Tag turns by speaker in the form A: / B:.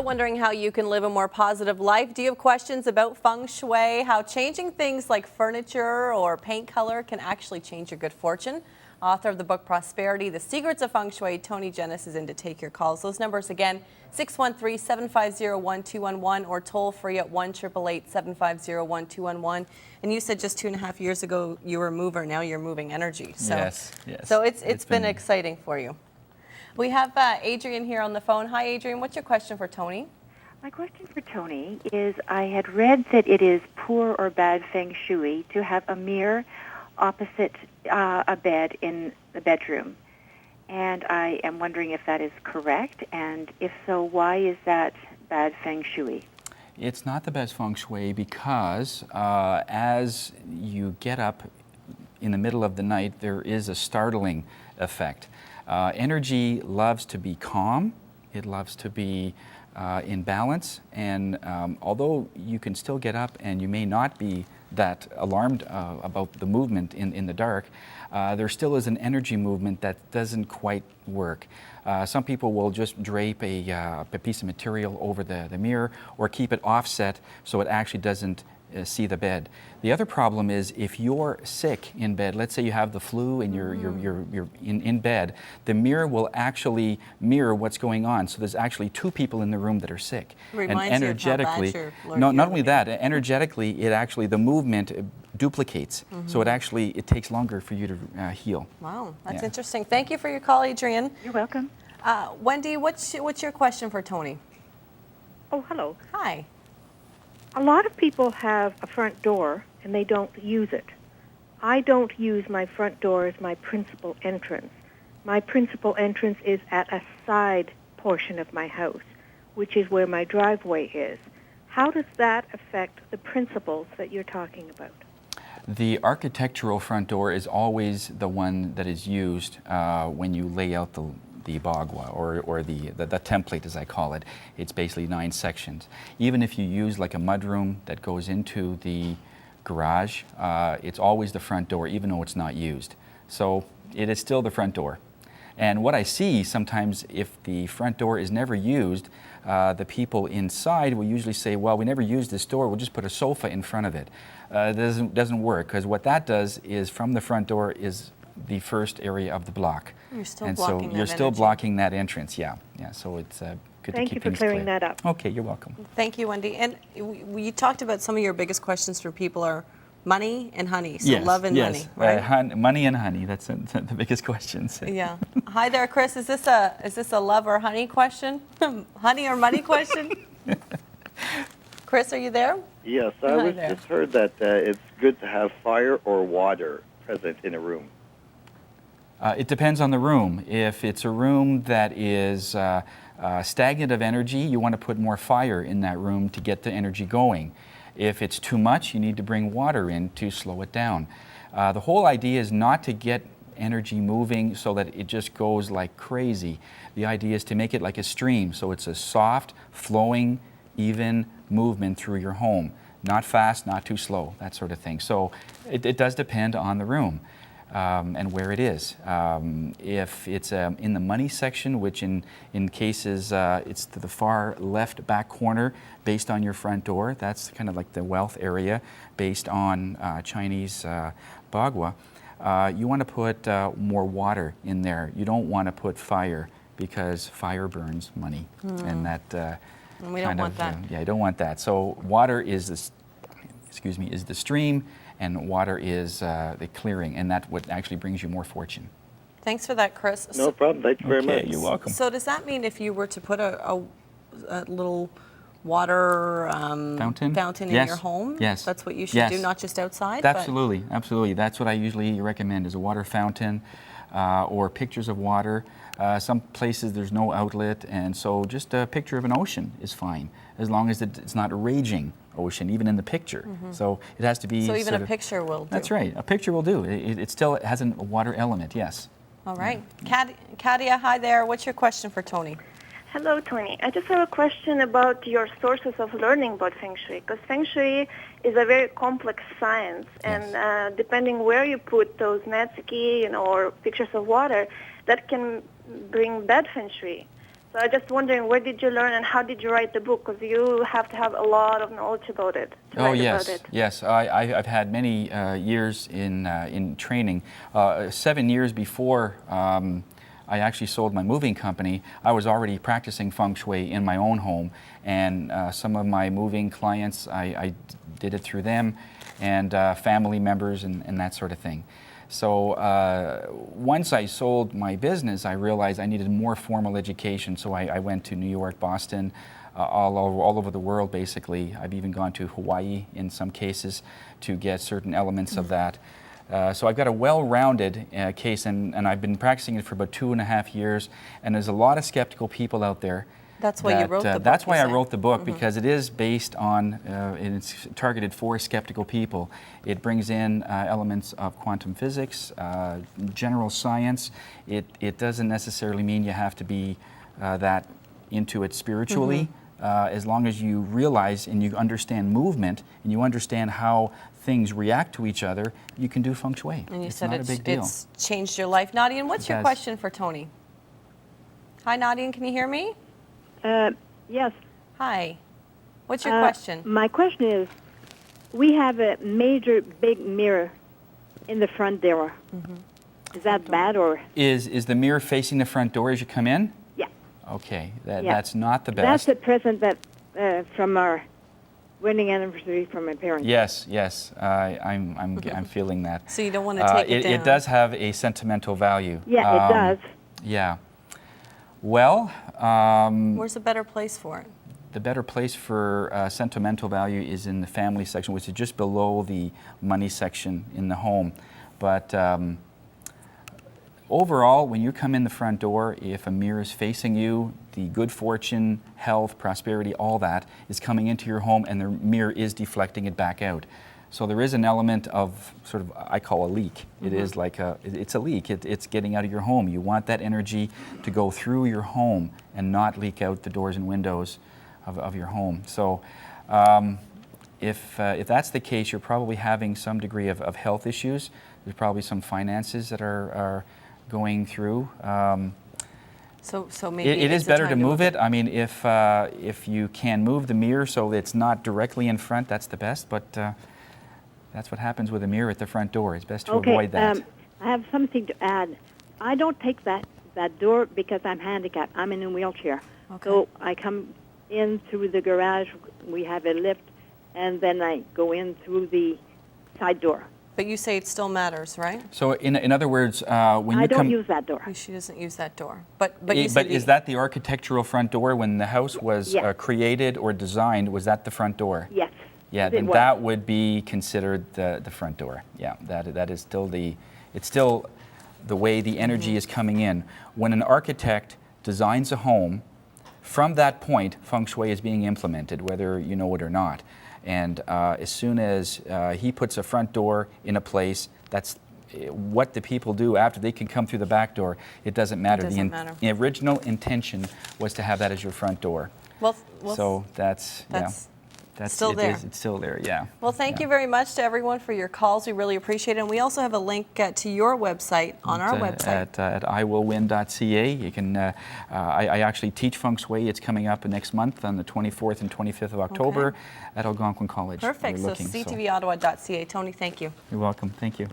A: Also wondering how you can live a more positive life. Do you have questions about Feng Shui, how changing things like furniture or paint color can actually change your good fortune? Author of the book Prosperity, The Secrets of Feng Shui, Tony Gyenis is in to take your calls. Those numbers again, 613-750-1211 or toll free at 1-888-750-1211. And you said just 2.5 years ago you were a mover, now you're moving energy. So,
B: yes.
A: So it's been exciting for you. We have Adrian here on the phone. Hi, Adrian. What's your question for Tony?
C: My question for Tony is, I had read that it is poor or bad Feng Shui to have a mirror opposite a bed in the bedroom. And I am wondering if that is correct, and if so, why is that bad Feng Shui?
B: It's not the best Feng Shui because as you get up in the middle of the night, there is a startling effect. Energy loves to be calm, it loves to be in balance, and although you can still get up and you may not be that alarmed about the movement in the dark, there still is an energy movement that doesn't quite work. Some people will just drape a piece of material over the mirror or keep it offset so it actually doesn't see the bed. The other problem is if you're sick in bed, let's say you have the flu and you're in bed, the mirror will actually mirror what's going on. So there's actually two people in the room that are sick.
A: Reminds
B: and energetically,
A: you of how bad
B: not only that, energetically it actually, the movement duplicates. So it takes longer for you to heal.
A: Wow, that's interesting. Thank you for your call, Adrian.
C: You're welcome.
A: Wendy, what's your question for Tony?
D: Oh, hello.
A: Hi.
D: A lot of people have a front door and they don't use it. I don't use my front door as my principal entrance. My principal entrance is at a side portion of my house, which is where my driveway is. How does that affect the principles that you're talking about?
B: The architectural front door is always the one that is used when you lay out the bagua or the template, as I call it. It's basically 9 sections. Even if you use like a mudroom that goes into the garage, it's always the front door, even though it's not used. So it is still the front door. And what I see sometimes, if the front door is never used, the people inside will usually say, well, we never used this door, we'll just put a sofa in front of it. It doesn't work, because what that does is from the front door is the first area of the block.
A: You're still
B: and
A: blocking
B: so
A: that
B: you're still
A: energy.
B: blocking that entrance, yeah. So it's good to
D: Thank
B: keep
D: you for
B: things
D: clearing
B: clear.
D: that up.
B: Okay, you're welcome.
A: Thank you, Wendy. And you talked about some of your biggest questions for people are money and honey. So
B: Yes,
A: love and
B: yes.
A: money, right?
B: Money and honey, that's the biggest questions.
A: Yeah. Hi there, Chris. Is this a love or honey question? Honey or money question? Chris, are you there?
E: Yes, I just heard that it's good to have fire or water present in a room.
B: It depends on the room. If it's a room that is stagnant of energy, you want to put more fire in that room to get the energy going. If it's too much, you need to bring water in to slow it down. The whole idea is not to get energy moving so that it just goes like crazy. The idea is to make it like a stream, so it's a soft, flowing, even movement through your home. Not fast, not too slow, that sort of thing. So it does depend on the room. And where it is. If it's in the money section, which in cases it's to the far left back corner based on your front door, that's kind of like the wealth area based on Chinese bagua, you want to put more water in there. You don't want to put fire because fire burns money. And that
A: And we don't want that.
B: yeah, you don't want that. So water is the stream, and water is the clearing, and that's what actually brings you more fortune.
A: Thanks for that, Chris.
E: No problem. Thank you very much.
B: You're welcome.
A: So does that mean if you were to put a little water fountain in
B: Yes.
A: your home,
B: Yes.
A: that's what you should
B: Yes.
A: do, not just outside?
B: Absolutely, absolutely. That's what I usually recommend is a water fountain or pictures of water. Some places there's no outlet, and so just a picture of an ocean is fine, as long as it's not a raging ocean, even in the picture. So it has to be.
A: So even a picture will do.
B: That's right. A picture will do. It still has a water element. Yes.
A: All right. Katia, hi there. What's your question for Tony?
F: Hello, Tony. I just have a question about your sources of learning about Feng Shui, because Feng Shui is a very complex science, and depending where you put those Netsuki, or pictures of water, that can bring bad Feng Shui. So I'm just wondering, where did you learn and how did you write the book? Because you have to have a lot of knowledge about it to
B: Oh
F: write
B: yes,
F: about it.
B: yes. I've had many years in training. 7 years before I actually sold my moving company, I was already practicing Feng Shui in my own home, and some of my moving clients, I did it through them, and family members and that sort of thing. So once I sold my business, I realized I needed more formal education. So I went to New York, Boston, all over the world, basically. I've even gone to Hawaii in some cases to get certain elements of that. So I've got a well-rounded case, and I've been practicing it for about 2.5 years. And there's a lot of skeptical people out there.
A: That's why you wrote the book.
B: That's why I wrote the book, because it is based on, and it's targeted for skeptical people. It brings in elements of quantum physics, general science. It doesn't necessarily mean you have to be that into it spiritually. As long as you realize and you understand movement and you understand how things react to each other, you can do Feng Shui.
A: And you
B: it's
A: said
B: not a big deal.
A: it's changed your life. Nadian, what's your question for Tony? Hi, Nadian, can you hear me?
G: Yes.
A: Hi. What's your question?
G: My question is, we have a major big mirror in the front door. Is that bad or?
B: Is the mirror facing the front door as you come in?
G: Yeah.
B: Okay,
G: Yeah.
B: that's not the best.
G: That's a present that from our wedding anniversary from my parents.
B: Yes, yes, I'm feeling that.
A: So you don't want to take it down.
B: It does have a sentimental value.
G: Yeah, it does.
B: Yeah. Well,
A: where's a better place for it?
B: the better place for sentimental value is in the family section, which is just below the money section in the home. But overall, when you come in the front door, if a mirror is facing you, the good fortune, health, prosperity, all that is coming into your home, and the mirror is deflecting it back out. So there is an element of sort of, I call a leak. It is like it's a leak. It's getting out of your home. You want that energy to go through your home and not leak out the doors and windows of your home. So if that's the case, you're probably having some degree of health issues. There's probably some finances that are going through.
A: So maybe
B: it is better to move it. I mean, if you can move the mirror so it's not directly in front, that's the best. But that's what happens with a mirror at the front door. It's best to avoid that.
G: I have something to add. I don't take that door because I'm handicapped. I'm in a wheelchair.
A: Okay.
G: So I come in through the garage. We have a lift, and then I go in through the side door.
A: But you say it still matters, right?
B: So in other words, when you
G: I
B: come...
G: don't use that door.
A: She doesn't use that door. But you said
B: But is that the architectural front door when the house was
G: Yes.
B: created or designed? Was that the front door?
G: Yes.
B: Yeah,
G: it
B: then
G: was.
B: that would be considered the front door. Yeah, that is still it's still the way the energy is coming in. When an architect designs a home, from that point, Feng Shui is being implemented, whether you know it or not. And as soon as he puts a front door in a place, that's what the people do after they can come through the back door. It doesn't matter.
A: It doesn't matter.
B: The original intention was to have that as your front door.
A: Well,
B: So that's
A: still there.
B: It's still there, yeah.
A: Well, thank you very much to everyone for your calls. We really appreciate it. And we also have a link to your website on our website.
B: At iwillwin.ca. You can. I actually teach Feng Shui. It's coming up next month on the 24th and 25th of October at Algonquin College.
A: Perfect. So ctvottawa.ca. Tony, thank you.
B: You're welcome. Thank you.